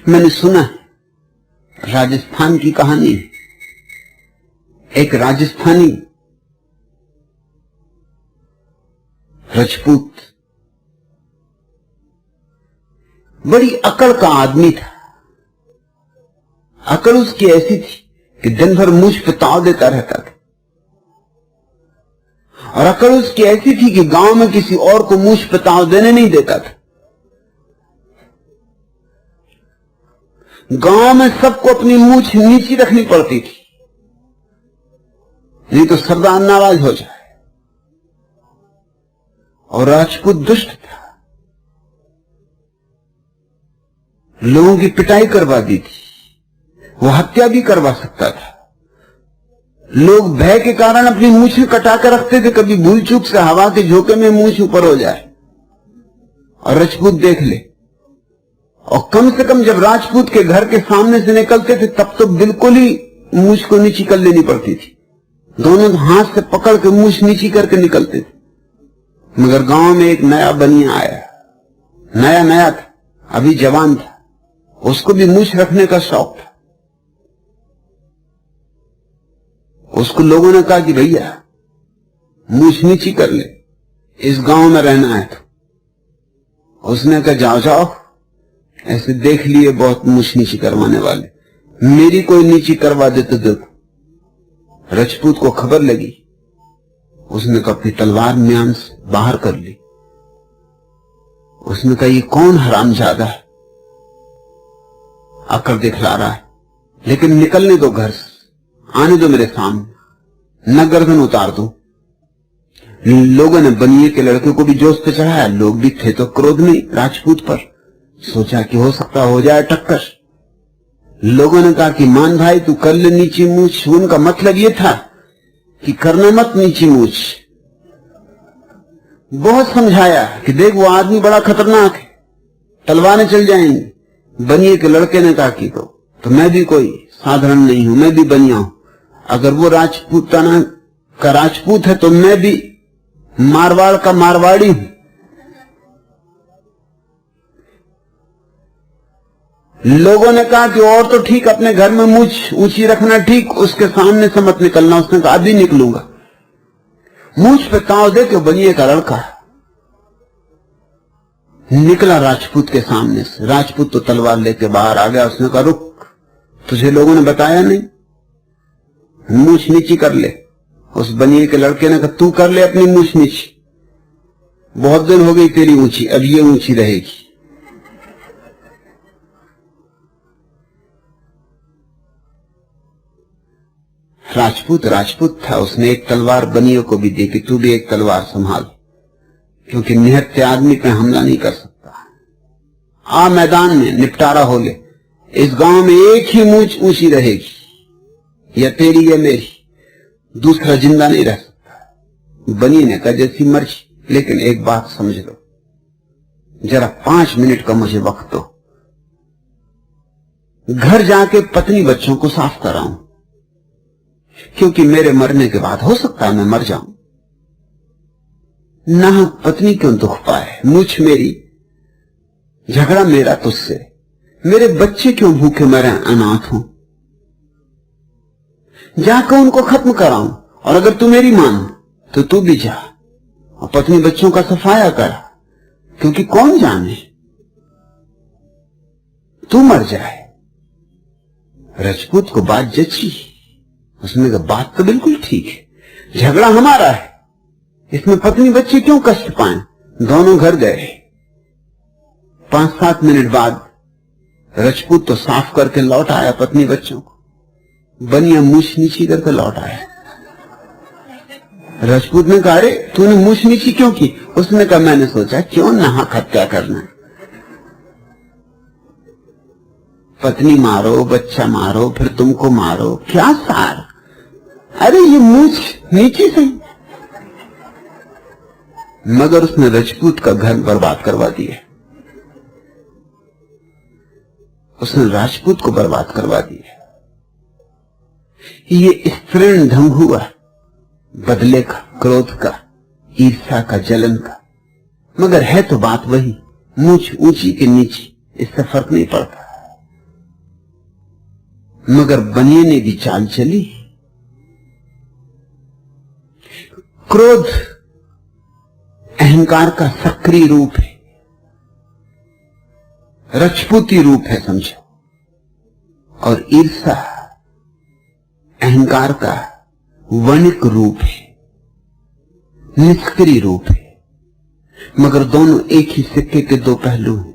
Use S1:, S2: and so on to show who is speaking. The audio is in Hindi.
S1: मैंने सुना है, राजस्थान की कहानी है। एक राजस्थानी राजपूत बड़ी अकड़ का आदमी था। अकड़ उसकी ऐसी थी कि दिन भर मुझ पे ताव देता रहता था, और अकड़ उसकी ऐसी थी कि गांव में किसी और को मुझ पे ताव देने नहीं देता था। गांव में सबको अपनी मूछ नीची रखनी पड़ती थी, नहीं तो सरदार नाराज हो जाए। और राजपूत दुष्ट था, लोगों की पिटाई करवा दी थी, वो हत्या भी करवा सकता था। लोग भय के कारण अपनी मूछें कटा कर रखते थे, कभी भूल चूक से हवा के झोंके में मूछ ऊपर हो जाए और राजपूत देख ले। और कम से कम जब राजपूत के घर के सामने से निकलते थे तब तो बिल्कुल ही मूछ को नीची कर लेनी पड़ती थी, दोनों हाथ से पकड़ के मूछ नीची करके निकलते थे। मगर गांव में एक नया बनिया आया, नया था, अभी जवान था, उसको भी मूछ रखने का शौक था। उसको लोगों ने कहा कि भैया मूछ नीची कर ले, इस गांव में रहना है तो। उसने कहा जाओ जाओ, ऐसे देख लिए बहुत मूछ नीची करवाने वाले, मेरी कोई नीची करवा दे तो देखो। राजपूत को खबर लगी, उसने कहा अपनी तलवार म्यान से बाहर कर ली। उसने कहा ये कौन हरामजादा है, अकड़ दिखला रहा है, लेकिन निकलने दो घर से, आने दो मेरे सामने, न गर्दन उतार दो। लोगों ने बनिए के लड़के को भी जोश पे चढ़ाया, लोग भी थे तो क्रोध में राजपूत पर, सोचा कि हो सकता हो जाए टक्कर। लोगों ने कहा कि मान भाई तू कर ले नीची मूछ। उनका मतलब यह था कि करना मत नीची मूछ। बहुत समझाया कि देख वो आदमी बड़ा खतरनाक है, तलवारें चल जाएंगी। बनिए के लड़के ने कहा कि तो मैं भी कोई साधारण नहीं हूं, मैं भी बनिया हूं। अगर वो राजपूताना का राजपूत है तो मैं भी मारवाड़ का मारवाड़ी हूं। लोगों ने कहा कि और तो ठीक, अपने घर में मूछ ऊंची रखना ठीक, उसके सामने से मत निकलना। उसने कहा अभी निकलूंगा। मूछ पे ताव दे के बनिए का लड़का निकला राजपूत के सामने से। राजपूत तो तलवार लेके बाहर आ गया। उसने कहा रुक, तुझे लोगों ने बताया नहीं, मूछ नीची कर ले। उस बनिए के लड़के ने कहा तू कर ले अपनी मूछ नीची, बहुत दिन हो गई तेरी ऊंची, अब ये ऊंची रहेगी। राजपूत था, उसने एक तलवार बनिए को भी दी कि तू भी एक तलवार संभाल, क्योंकि निहत्थे आदमी पे हमला नहीं कर सकता। आ मैदान में निपटारा हो ले, इस गांव में एक ही मूछ ऊंची रहेगी, या तेरी या मेरी, दूसरा जिंदा नहीं रह सकता। बनिए ने कहा जैसी मर्जी, लेकिन एक बात समझ लो, जरा 5 मिनट का मुझे वक्त दो, घर जाके पत्नी बच्चों को साफ कराऊं, क्योंकि मेरे मरने के बाद हो सकता है मैं मर जाऊं। ना पत्नी क्यों दुख पाए, मुझ मेरी, झगड़ा मेरा तुझसे, मेरे बच्चे क्यों भूखे मरे अनाथ हों, जाकर उनको खत्म कराऊं। और अगर तू मेरी मान तो तू भी जा और पत्नी बच्चों का सफाया कर, क्योंकि कौन जाने तू मर जाए। राजपूत को बात जची। उसने कहा बात तो बिल्कुल ठीक है, झगड़ा हमारा है, इसमें पत्नी बच्चे क्यों कष्ट पाएं। दोनों घर गए। 5-7 मिनट बाद राजपूत तो साफ करके लौट आया पत्नी बच्चों को, बनिया मूछ नीची करके लौट आया। राजपूत ने कहा अरे तूने मूछ नीची क्यों की। उसने कहा मैंने सोचा क्यों नाहक हत्या करना है, पत्नी मारो, बच्चा मारो, फिर तुमको मारो, क्या सार। अरे ये मूछ नीची सही। मगर उसने राजपूत का घर बर्बाद करवा दिया, उसने राजपूत को बर्बाद करवा दिया। ये स्त्रीण ढंग हुआ बदले का, क्रोध का, ईर्ष्या का, जलन का। मगर है तो बात वही, मूछ ऊंची की नीची, इससे फर्क नहीं पड़ता। मगर बनिए ने भी चाल चली। क्रोध अहंकार का सक्रिय रूप है, रजपूती रूप है समझो, और ईर्ष्या अहंकार का वणिक रूप है, निष्क्रिय रूप है। मगर दोनों एक ही सिक्के के दो पहलू हैं।